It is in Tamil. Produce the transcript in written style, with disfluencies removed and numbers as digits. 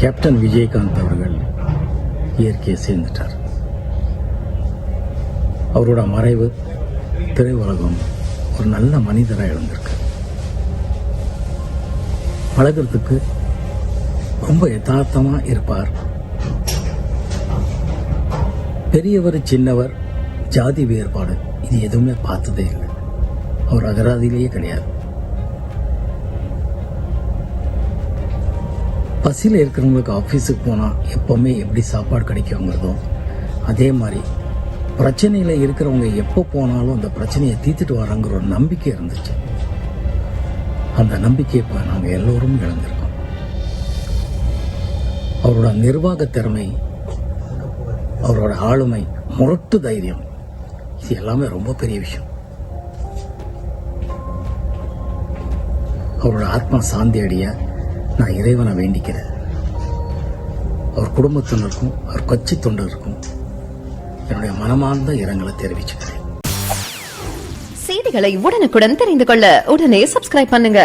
கேப்டன் விஜயகாந்த் அவர்கள் இயற்கையை சேர்ந்துட்டார். அவரோட மறைவு திரையுலகம் ஒரு நல்ல மனிதராக எழுந்திருக்கு. பழகிறதுக்கு ரொம்ப யதார்த்தமா இருப்பார். பெரியவர் சின்னவர் ஜாதி வேறுபாடு இது எதுவுமே பார்த்ததே இல்லை. அவர் அகராதியிலேயே கிடையாது. பசியில் இருக்கிறவங்களுக்கு ஆஃபீஸுக்கு போனால் எப்போவுமே எப்படி சாப்பாடு கிடைக்குங்கிறதும், அதே மாதிரி பிரச்சனையில் இருக்கிறவங்க எப்போ போனாலும் அந்த பிரச்சனையை தீர்த்துட்டு வராங்கிற ஒரு நம்பிக்கை இருந்துச்சு. அந்த நம்பிக்கை இப்போ நாங்கள் எல்லோரும் இழந்திருக்கோம். அவரோட நிர்வாக திறமை, அவரோட ஆளுமை, முரட்டு தைரியம், இது எல்லாமே ரொம்ப பெரிய விஷயம். அவரோட ஆத்மா சாந்தி அடைய நான் இறைவனை வேண்டிக்கிறேன். அவர் குடும்பத்தினருக்கும் அவர் கட்சி தொண்டருக்கும் என்னுடைய மனமார்ந்த இரங்கலை தெரிவிச்சுக்கிறேன். செய்திகளை உடனுக்குடன் தெரிந்து கொள்ள உடனே சப்ஸ்கிரைப் பண்ணுங்க.